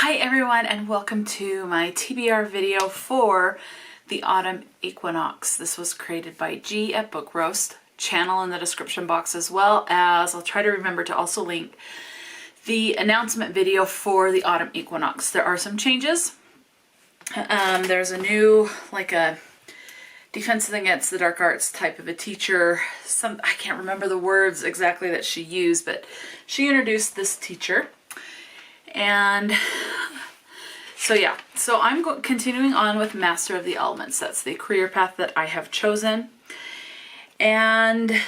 Hi everyone, and welcome to my TBR video for the Autumn Equinox. This was created by G at Bookroast. Channel in the description box, as well as I'll try to remember to also link the announcement video for the Autumn Equinox. There are some changes. There's a new, like a defense against the dark arts type of a teacher. I can't remember the words exactly that she used, but she introduced this teacher. And so yeah, so I'm continuing on with Master of the Elements. That's the career path that I have chosen. And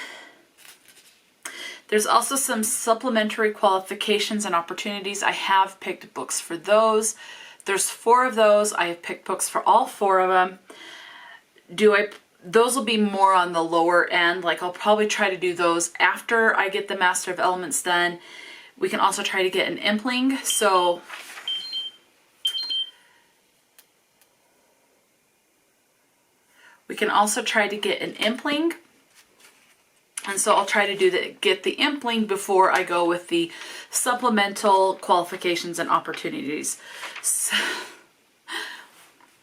there's also some supplementary qualifications and opportunities. I have picked books for those. There's 4 of those. I have picked books for all 4 of them. Those will be more on the lower end. Like, I'll probably try to do those after I get the Master of Elements done. We can also try to get an Impling. So we can also try to get an Impling. And so I'll try to get the Impling before I go with the supplemental qualifications and opportunities. So,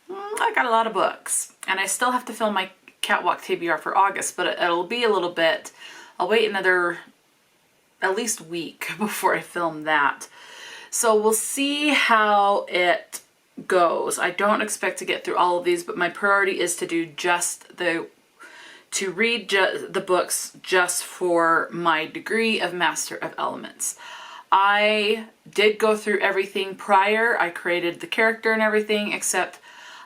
I got a lot of books, and I still have to film my Catwalk TBR for August, but it'll be a little bit. I'll wait another at least week before I film that. So we'll see how it goes. I don't expect to get through all of these, but my priority is to do to read the books just for my degree of Master of Elements. I did go through everything prior. I created the character and everything, except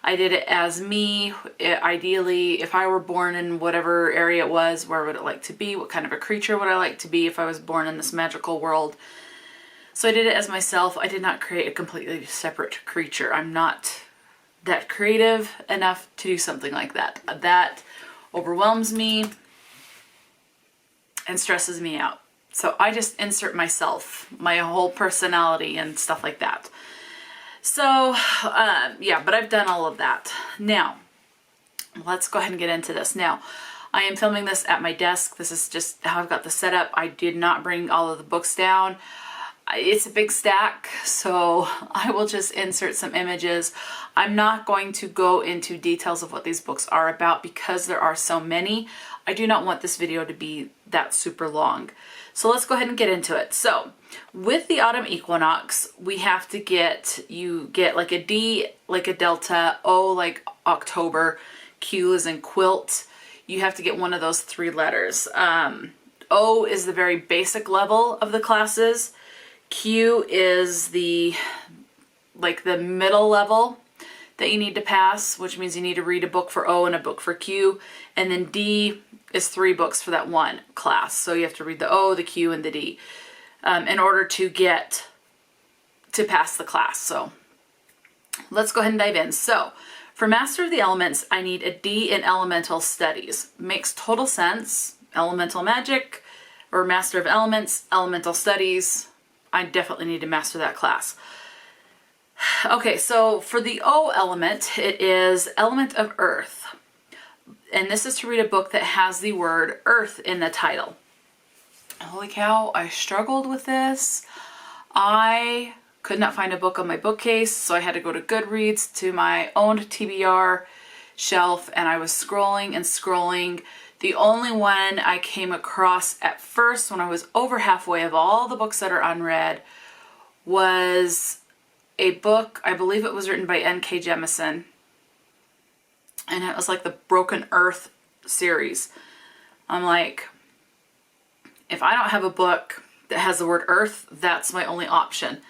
I did it as me. Ideally, if I were born in whatever area it was, where would it like to be? What kind of a creature would I like to be if I was born in this magical world? So I did it as myself. I did not create a completely separate creature. I'm not that creative enough to do something like that. That overwhelms me and stresses me out. So I just insert myself, my whole personality and stuff like that. So, yeah, but I've done all of that. Now, let's go ahead and get into this. Now, I am filming this at my desk. This is just how I've got the setup. I did not bring all of the books down. It's a big stack, so I will just insert some images. I'm not going to go into details of what these books are about because there are so many. I do not want this video to be that super long. So let's go ahead and get into it. So with the Autumn Equinox, we have to you get like a D like a delta, O like October, Q is in quilt. You have to get one of those 3 letters. O is the very basic level of the classes. Q is the middle level that you need to pass, which means you need to read a book for O and a book for Q. And then D is 3 books for that one class. So you have to read the O, the Q, and the D in order to pass the class. So let's go ahead and dive in. So for Master of the Elements, I need a D in Elemental Studies. Makes total sense. Elemental Magic or Master of Elements, Elemental Studies. I definitely need to master that class. Okay, so for the O element, it is Element of Earth. And this is to read a book that has the word Earth in the title. Holy cow, I struggled with this. I could not find a book on my bookcase, so I had to go to Goodreads to my own TBR shelf, and I was scrolling and scrolling. The only one I came across at first when I was over halfway of all the books that are unread was a book, I believe it was written by N.K. Jemisin, and it was like the Broken Earth series. I'm like, if I don't have a book that has the word Earth, that's my only option.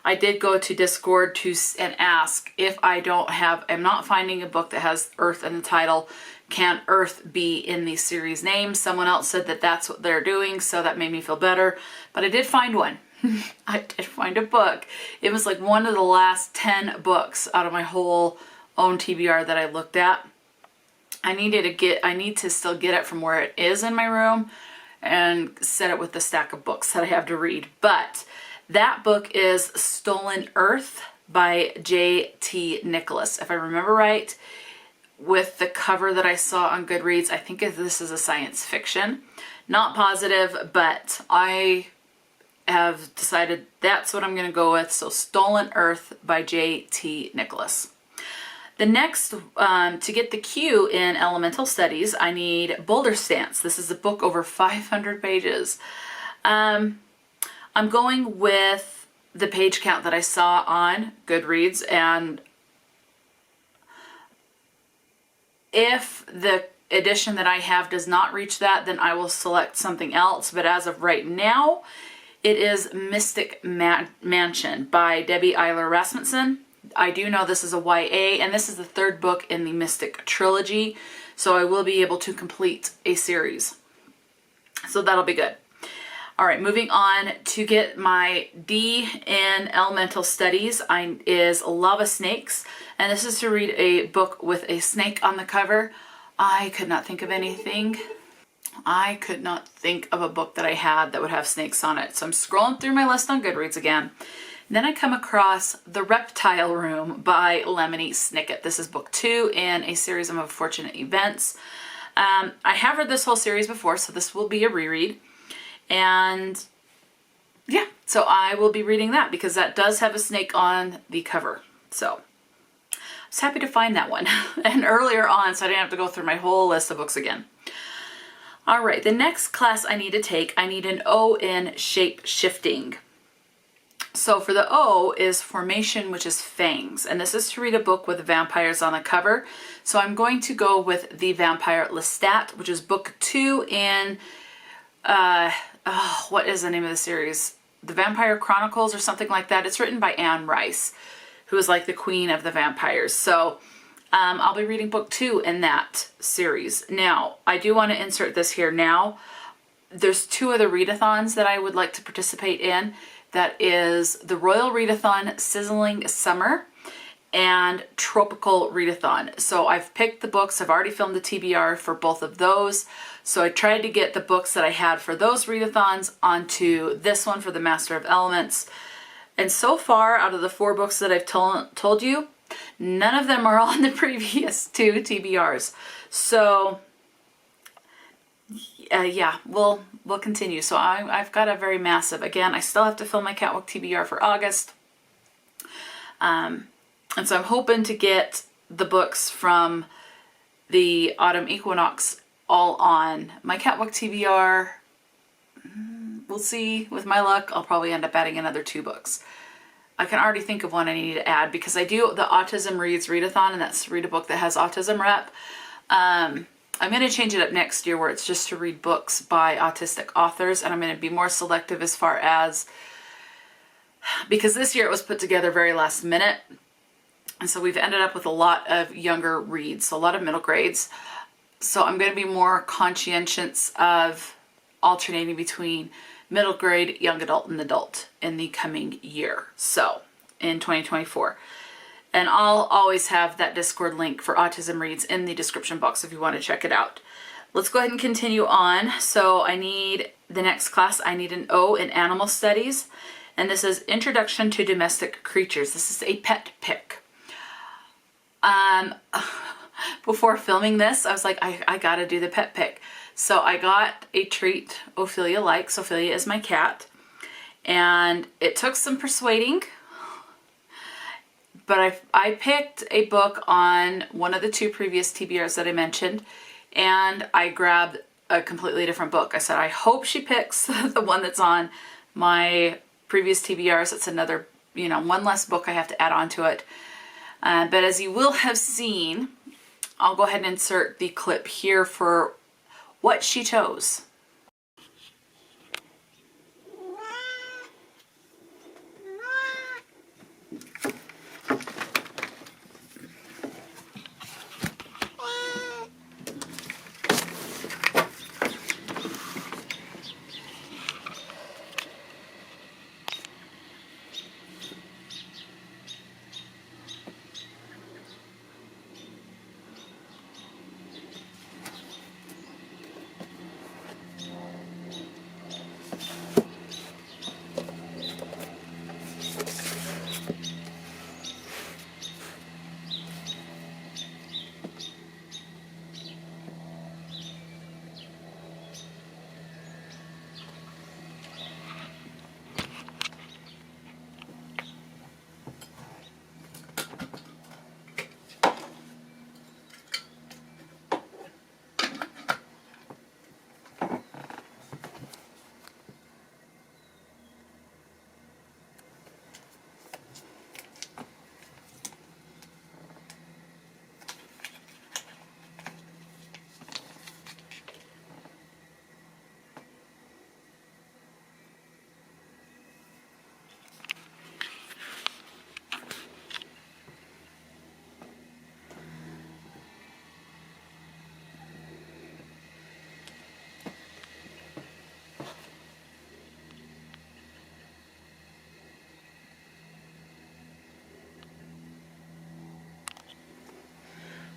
I did go to Discord and ask if I'm not finding a book that has Earth in the title, can Earth be in the series name? Someone else said that that's what they're doing, so that made me feel better. But I did find one. I did find a book. It was like one of the last 10 books out of my whole own TBR that I looked at. I need to still get it from where it is in my room and set it with the stack of books that I have to read. But that book is Stolen Earth by J.T. Nicholas. If I remember right, with the cover that I saw on Goodreads, I think this is a science fiction. Not positive, but have decided that's what I'm going to go with. So Stolen Earth by J.T. Nicholas. The next, to get the Q in Elemental Studies, I need Boulder Stance. This is a book over 500 pages. I'm going with the page count that I saw on Goodreads, and if the edition that I have does not reach that, then I will select something else. But as of right now, it is Mystic Mansion by Debbie Ihler Rasmussen. I do know this is a YA, and this is the third book in the Mystic trilogy, so I will be able to complete a series. So that'll be good. All right, moving on to get my D in Elemental Studies is Lava Snakes, and this is to read a book with a snake on the cover. I could not think of anything. I could not think of a book that I had that would have snakes on it. So I'm scrolling through my list on Goodreads again. And then I come across The Reptile Room by Lemony Snicket. This is book 2 in a series of unfortunate events. I have read this whole series before, so this will be a reread. And yeah, so I will be reading that because that does have a snake on the cover. So I was happy to find that one and earlier on, so I didn't have to go through my whole list of books again. All right, the next class I need to take, I need an O in Shape Shifting. So for the O is Formation, which is Fangs, and this is to read a book with vampires on the cover. So I'm going to go with the vampire Lestat, which is book 2 in, what is the name of the series? The Vampire Chronicles or something like that. It's written by Anne Rice, who is like the queen of the vampires. So I'll be reading book 2 in that series. Now, I do want to insert this here now. There's 2 other readathons that I would like to participate in. That is the Royal Readathon Sizzling Summer and Tropical Readathon. So I've picked the books. I've already filmed the TBR for both of those. So I tried to get the books that I had for those readathons onto this one for the Master of Elements. And so far, out of the 4 books that I've told you, none of them are on the previous 2 TBRs. So yeah, we'll continue. So I've got a very massive, again, I still have to film my Catwalk TBR for August. And so I'm hoping to get the books from the Autumn Equinox all on my Catwalk TBR. We'll see. With my luck, I'll probably end up adding another 2 books. I can already think of one I need to add because I do the Autism Reads Readathon, and that's read a book that has autism rep. I'm going to change it up next year where it's just to read books by autistic authors, and I'm going to be more selective as far as, because this year it was put together very last minute, and so we've ended up with a lot of younger reads, so a lot of middle grades. So I'm going to be more conscientious of alternating between middle grade, young adult, and adult in the coming year, so in 2024. And I'll always have that Discord link for Autism Reads in the description box if you want to check it out. Let's go ahead and continue on. So I need, the next class, I need an O in Animal Studies. And this is Introduction to Domestic Creatures. This is a pet pick. Before filming this, I was like, I gotta do the pet pick. So I got a treat Ophelia likes. Ophelia is my cat. And it took some persuading. But I picked a book on one of the 2 previous TBRs that I mentioned, and I grabbed a completely different book. I said, I hope she picks the one that's on my previous TBRs. It's another, one less book I have to add on to it. But as you will have seen, I'll go ahead and insert the clip here for what she chose.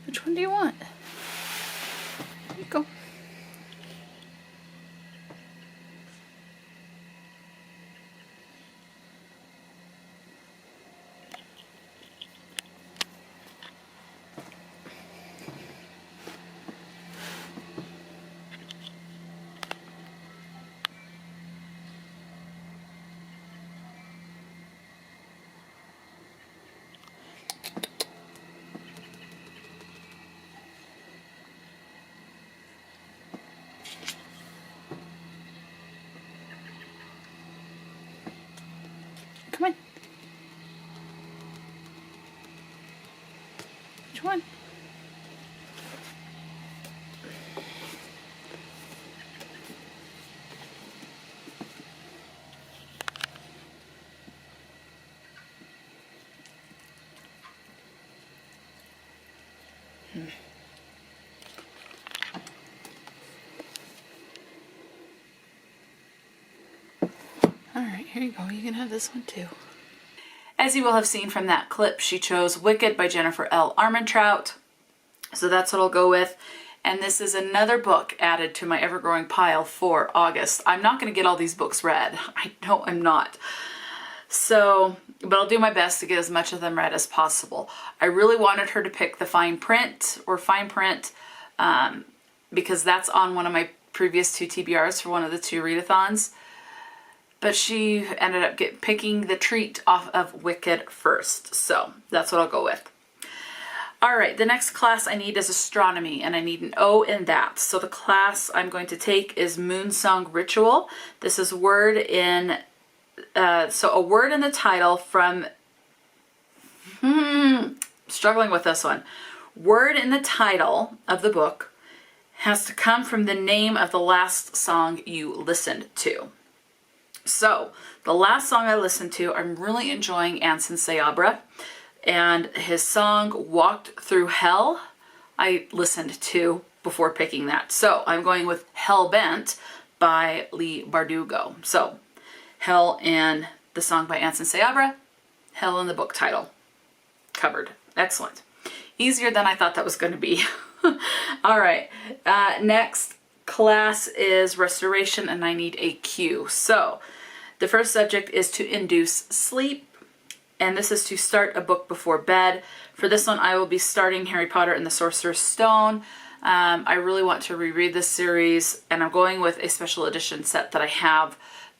Which one do you want? There you go. Come on. Which one? Alright, here you go. You can have this one too. As you will have seen from that clip, she chose Wicked by Jennifer L. Armentrout. So that's what I'll go with. And this is another book added to my ever-growing pile for August. I'm not going to get all these books read. I know I'm not. So, but I'll do my best to get as much of them read as possible. I really wanted her to pick the fine print because that's on one of my previous 2 TBRs for one of the 2 readathons. But she ended up picking the treat off of Wicked first. So that's what I'll go with. Alright, the next class I need is Astronomy, and I need an O in that. So the class I'm going to take is Moonsong Ritual. This is word in, so a word in the title from, struggling with this one. Word in the title of the book has to come from the name of the last song you listened to. So, the last song I listened to, I'm really enjoying Anson Seabra, and his song, Walked Through Hell, I listened to before picking that. So, I'm going with Hellbent by Leigh Bardugo. So, Hell in the song by Anson Seabra, Hell in the book title. Covered. Excellent. Easier than I thought that was going to be. Alright, next class is Restoration, and I need a Q. So, the first subject is to induce sleep, and this is to start a book before bed. For this one, I will be starting Harry Potter and the Sorcerer's Stone. I really want to reread this series, and I'm going with a special edition set that I have,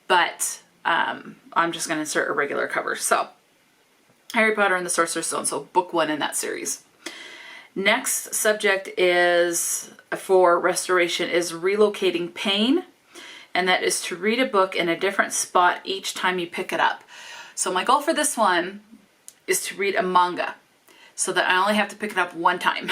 but I'm just going to insert a regular cover. So, Harry Potter and the Sorcerer's Stone, so book 1 in that series. Next subject is, for Restoration, is Relocating Pain. And that is to read a book in a different spot each time you pick it up. So my goal for this one is to read a manga so that I only have to pick it up one time.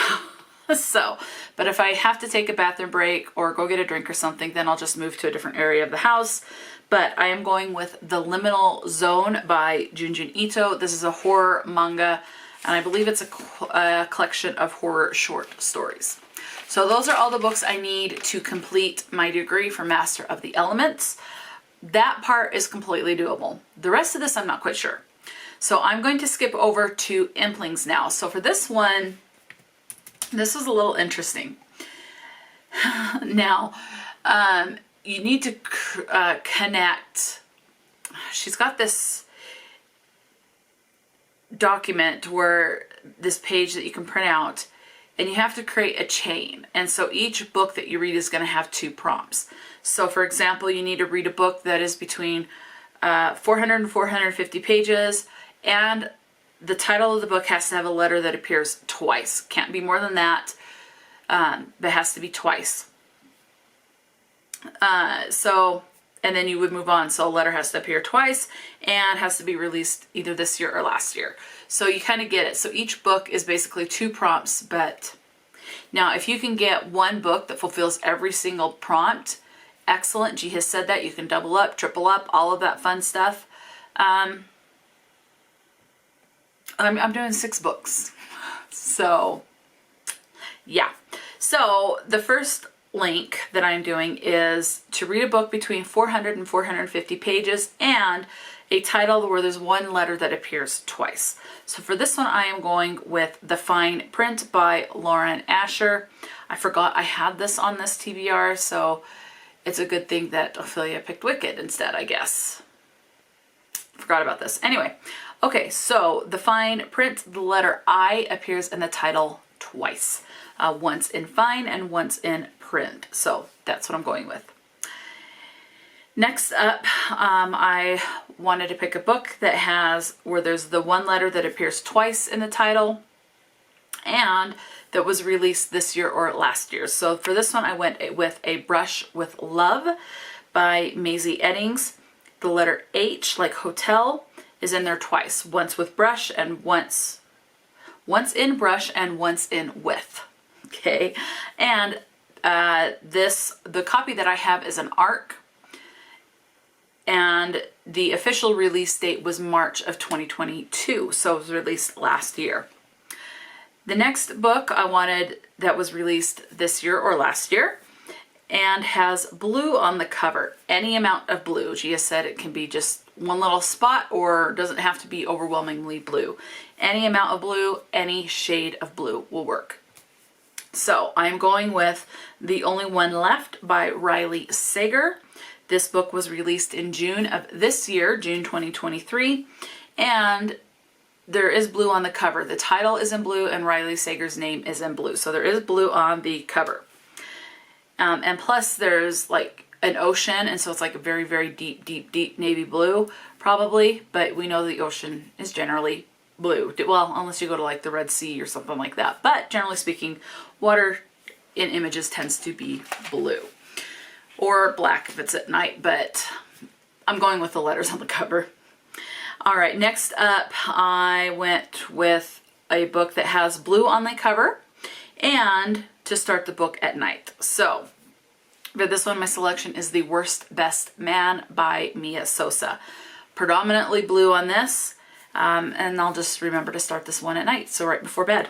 But if I have to take a bathroom break or go get a drink or something, then I'll just move to a different area of the house. But I am going with The Liminal Zone by Junji Ito. This is a horror manga, and I believe it's a collection of horror short stories. So those are all the books I need to complete my degree for Master of the Elements. That part is completely doable. The rest of this I'm not quite sure. So I'm going to skip over to Implings now. So for this one, this was a little interesting. Now, you need to connect. She's got this document where this page that you can print out, and you have to create a chain. And so each book that you read is going to have 2 prompts. So for example, you need to read a book that is between 400 and 450 pages, and the title of the book has to have a letter that appears twice. Can't be more than that, but it has to be twice. And then you would move on. So a letter has to appear twice and has to be released either this year or last year. So you kind of get it. So each book is basically 2 prompts, but now if you can get one book that fulfills every single prompt, excellent. G has said that. You can double up, triple up, all of that fun stuff. I'm doing 6 books. So, yeah. So the first link that I'm doing is to read a book between 400 and 450 pages and a title where there's one letter that appears twice. So for this one, I am going with The Fine Print by Lauren Asher. I forgot I had this on this TBR, so it's a good thing that Ophelia picked Wicked instead, I guess. Forgot about this. Anyway, okay, so The Fine Print, the letter I appears in the title twice. Once in fine and once in print. So that's what I'm going with. Next up, I wanted to pick a book that has, where there's the one letter that appears twice in the title and that was released this year or last year. So for this one, I went with A Brush with Love by Mazey Eddings. The letter H, like hotel, is in there twice. Once with brush and once in brush and once in with. Okay, and the copy that I have is an ARC, and the official release date was March of 2022, so it was released last year. The next book I wanted that was released this year or last year and has blue on the cover, any amount of blue. Gia said it can be just one little spot or doesn't have to be overwhelmingly blue. Any amount of blue, any shade of blue will work. So I'm going with The Only One Left by Riley Sager. This book was released in June of this year, June 2023, and there is blue on the cover. The title is in blue and Riley Sager's name is in blue. So there is blue on the cover. And plus there's like an ocean, and so it's like a very, very deep, deep, deep navy blue probably, but we know the ocean is generally blue. Well, unless you go to like the Red Sea or something like that. But generally speaking, water in images tends to be blue or black if it's at night, but I'm going with the letters on the cover. All right, next up, I went with a book that has blue on the cover and to start the book at night. So for this one, my selection is The Worst Best Man by Mia Sosa. Predominantly blue on this. And I'll just remember to start this one at night, so right before bed.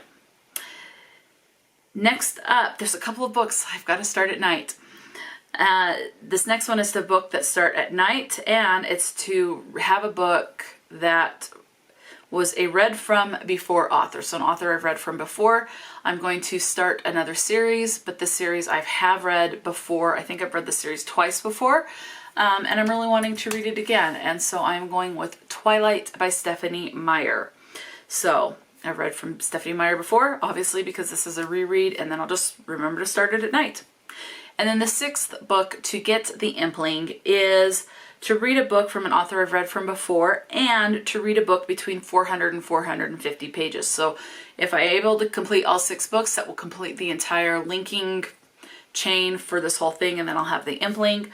Next up, there's a couple of books I've got to start at night. This next one is the book that start at night, and it's to have a book that was a read from before author. So an author I've read from before. I'm going to start another series, but the series I have read before. I think I've read the series twice before. And I'm really wanting to read it again. And so I'm going with Twilight by Stephanie Meyer. So I've read from Stephanie Meyer before, obviously, because this is a reread, and then I'll just remember to start it at night. And then the sixth book to get the Impling is to read a book from an author I've read from before and to read a book between 400 and 450 pages. So if I'm able to complete all 6 books, that will complete the entire linking chain for this whole thing, and then I'll have the Impling.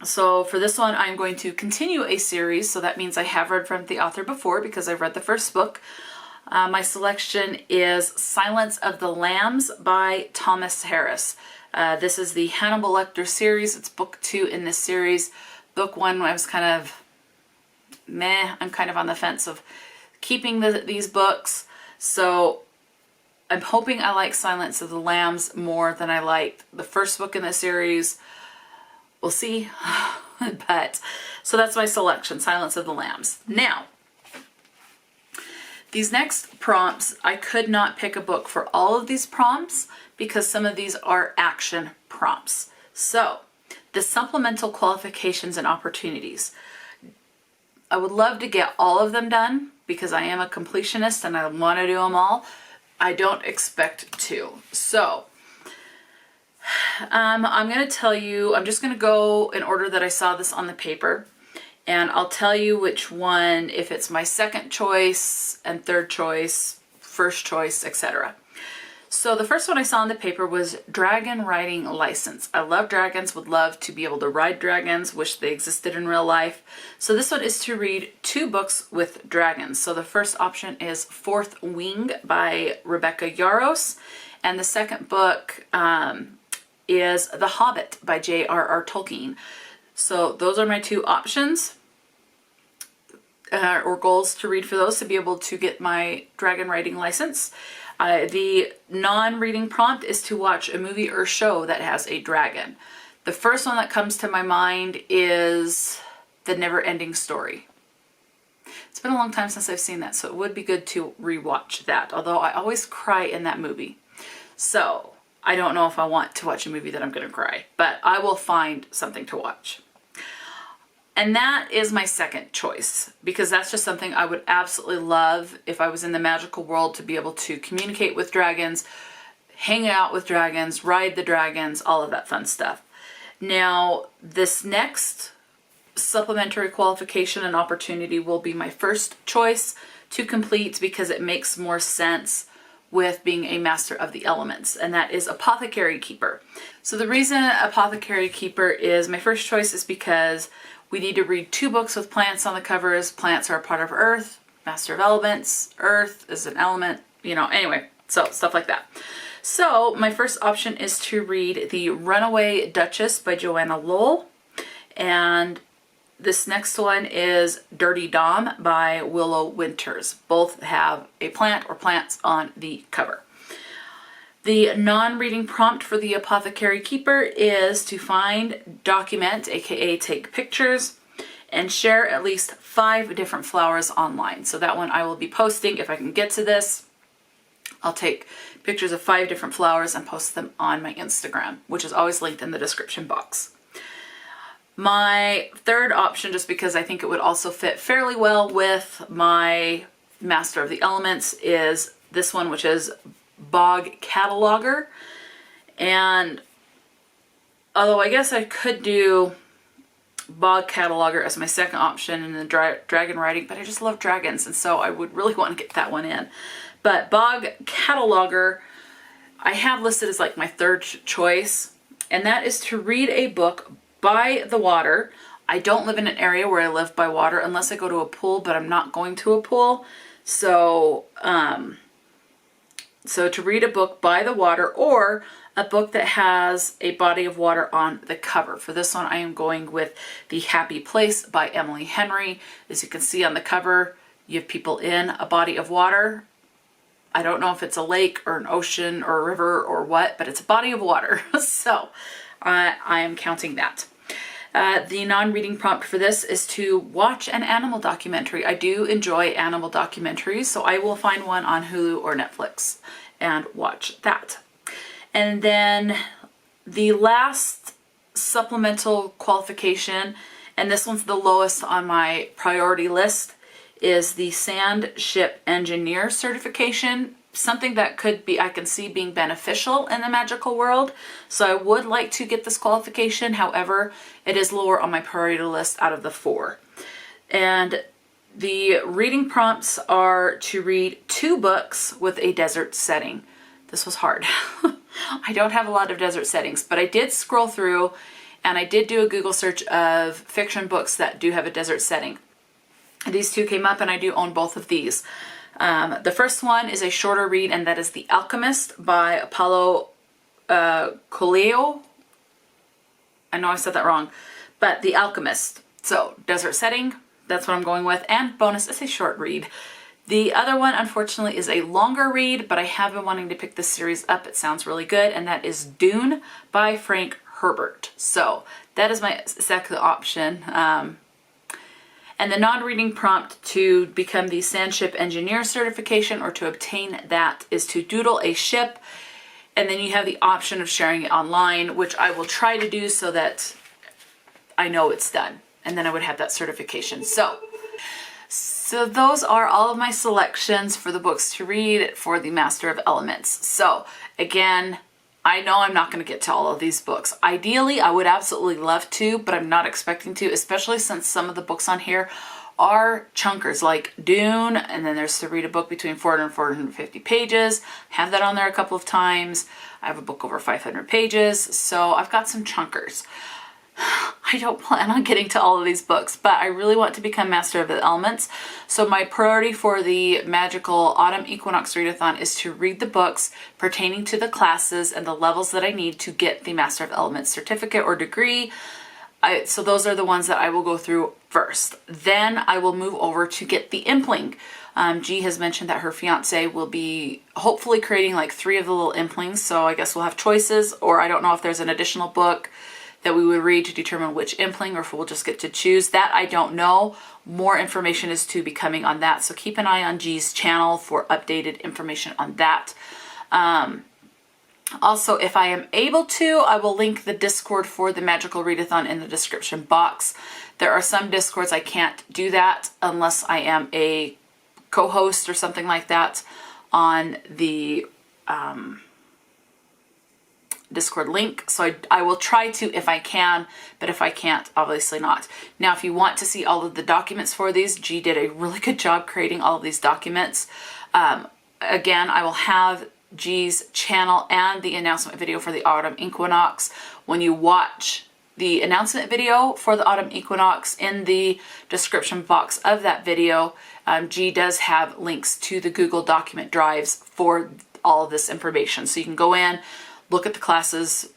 So for this one, I'm going to continue a series. So that means I have read from the author before because I've read the first book. My selection is Silence of the Lambs by Thomas Harris. This is the Hannibal Lecter series. It's book 2 in this series. Book 1, I was kind of meh. I'm kind of on the fence of keeping these books. So I'm hoping I like Silence of the Lambs more than I liked the first book in the series. We'll see. But so that's my selection, Silence of the Lambs. Now, these next prompts, I could not pick a book for all of these prompts because some of these are action prompts. So, the supplemental qualifications and opportunities. I would love to get all of them done because I am a completionist and I want to do them all. I don't expect to. So, I'm going to tell you, I'm just going to go in order that I saw this on the paper. And I'll tell you which one, if it's my second choice and third choice, first choice, etc. So the first one I saw on the paper was dragon riding license. I love dragons, would love to be able to ride dragons, wish they existed in real life. So this one is to read 2 books with dragons. So the first option is Fourth Wing by Rebecca Yarros. And the second book is The Hobbit by J.R.R. Tolkien. So those are my 2 options or goals to read for those to be able to get my dragon riding license. The non-reading prompt is to watch a movie or show that has a dragon. The first one that comes to my mind is The Never-Ending Story. It's been a long time since I've seen that, so it would be good to rewatch that, although I always cry in that movie. So I don't know if I want to watch a movie that I'm going to cry, but I will find something to watch. And that is my second choice, because that's just something I would absolutely love if I was in the magical world, to be able to communicate with dragons, hang out with dragons, ride the dragons, all of that fun stuff. Now, this next supplementary qualification and opportunity will be my first choice to complete, because it makes more sense with being a master of the elements, and that is Apothecary Keeper. So the reason Apothecary Keeper is my first choice is because we need to read 2 books with plants on the covers. Plants are a part of Earth, master of elements, Earth is an element, anyway, so stuff like that. So my first option is to read The Runaway Duchess by Joanna Lowell, and this next one is Dirty Dom by Willow Winters. Both have a plant or plants on the cover. The non-reading prompt for the Apothecary Keeper is to find, document, aka take pictures, and share at least 5 different flowers online. So that one I will be posting if I can get to this. I'll take pictures of 5 different flowers and post them on my Instagram, which is always linked in the description box. My third option, just because I think it would also fit fairly well with my Master of the Elements, is this one, which is Bog Cataloger. And although I guess I could do Bog Cataloger as my second option in the dragon riding, but I just love dragons, and so I would really want to get that one in. But Bog Cataloger I have listed as like my third choice, and that is to read a book by the water. I don't live in an area where I live by water unless I go to a pool, but I'm not going to a pool. So, so to read a book by the water, or a book that has a body of water on the cover. For this one, I am going with The Happy Place by Emily Henry. As you can see on the cover, you have people in a body of water. I don't know if it's a lake or an ocean or a river or what, but it's a body of water. So I am counting that. The non-reading prompt for this is to watch an animal documentary. I do enjoy animal documentaries, so I will find one on Hulu or Netflix and watch that. And then the last supplemental qualification, and this one's the lowest on my priority list, is the Sand Ship Engineer certification. Something that could be, I can see being beneficial in the magical world. So I would like to get this qualification. However, it is lower on my priority list out of the 4. And the reading prompts are to read 2 books with a desert setting. This was hard. I don't have a lot of desert settings, but I did scroll through and I did do a Google search of fiction books that do have a desert setting. These 2 came up, and I do own both of these. The first one is a shorter read, and that is The Alchemist by Paulo Coelho. I know I said that wrong, but The Alchemist. So, desert setting, that's what I'm going with, and bonus, it's a short read. The other one, unfortunately, is a longer read, but I have been wanting to pick this series up. It sounds really good, and that is Dune by Frank Herbert. So, that is my second option. And the non-reading prompt to become the Sand Ship Engineer certification, or to obtain that, is to doodle a ship, and then you have the option of sharing it online, which I will try to do so that I know it's done, and then I would have that certification. So those are all of my selections for the books to read for the Master of Elements. So again, I know I'm not going to get to all of these books. Ideally, I would absolutely love to, but I'm not expecting to, especially since some of the books on here are chunkers, like Dune, and then there's to read a book between 400 and 450 pages. I have that on there a couple of times. I have a book over 500 pages, so I've got some chunkers. I don't plan on getting to all of these books, but I really want to become Master of the Elements. So my priority for the magical Autumn Equinox Readathon is to read the books pertaining to the classes and the levels that I need to get the Master of Elements certificate or degree. So those are the ones that I will go through first. Then I will move over to get the Impling. G has mentioned that her fiance will be hopefully creating like 3 of the little Implings. So I guess we'll have choices, or I don't know if there's an additional book that we would read to determine which Impling, or if we'll just get to choose. That I don't know. More information is to be coming on that. So keep an eye on G's channel for updated information on that. Also, if I am able to, I will link the Discord for the Magical Readathon in the description box. There are some Discords I can't do that unless I am a co-host or something like that on the Discord link. So I will try to if I can, but if I can't, obviously not. Now, if you want to see all of the documents for these, G did a really good job creating all of these documents. Again, I will have G's channel and the announcement video for the Autumn Equinox. When you watch the announcement video for the Autumn Equinox, in the description box of that video, G does have links to the Google document drives for all of this information. So you can go in, look at the classes,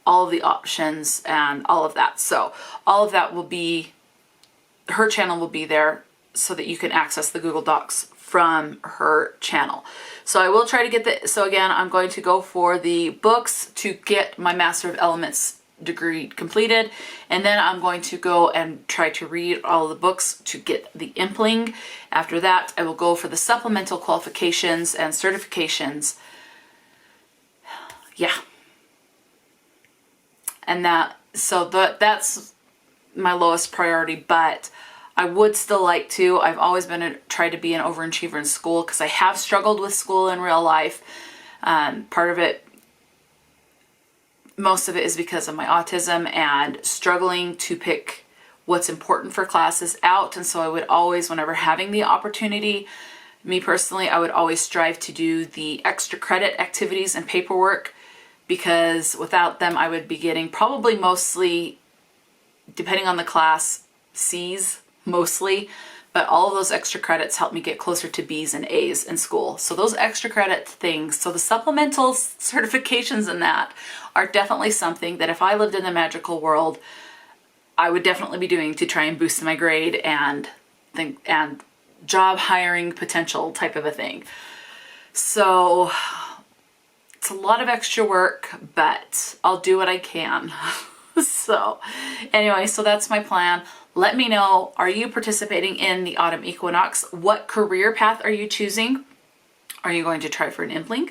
all of the options, and all of that. So all of that will be, her channel will be there so that you can access the Google Docs from her channel. So I will try to get the, so again, I'm going to go for the books to get my Master of Elements degree completed, and then I'm going to go and try to read all of the books to get the Impling. After that, I will go for the supplemental qualifications and certifications. Yeah. And that's my lowest priority, but I would still like to. I've always been tried to be an overachiever in school because I have struggled with school in real life. Part of it, most of it is because of my autism and struggling to pick what's important for classes out. And so I would always, whenever having the opportunity, me personally, I would always strive to do the extra credit activities and paperwork, because without them I would be getting probably mostly, depending on the class, C's mostly, but all of those extra credits help me get closer to B's and A's in school. So those extra credit things, so the supplemental certifications in that are definitely something that if I lived in the magical world, I would definitely be doing to try and boost my grade and job hiring potential type of a thing. So it's a lot of extra work, but I'll do what I can. So anyway, so that's my plan. Let me know, are you participating in the Autumn Equinox? What career path are you choosing? Are you going to try for an Impling?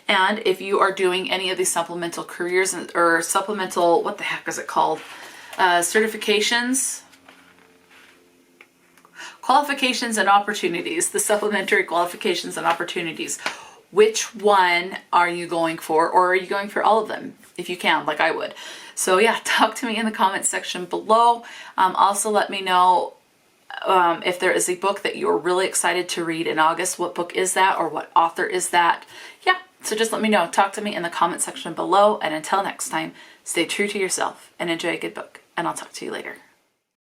And if you are doing any of these supplemental careers or supplemental, what the heck is it called? Certifications, qualifications and opportunities, the supplementary qualifications and opportunities. Which one are you going for, or are you going for all of them? If you can, like I would. So yeah, talk to me in the comments section below. Also let me know if there is a book that you're really excited to read in August. What book is that, or what author is that? Yeah, so just let me know. Talk to me in the comment section below. And until next time, stay true to yourself and enjoy a good book. And I'll talk to you later.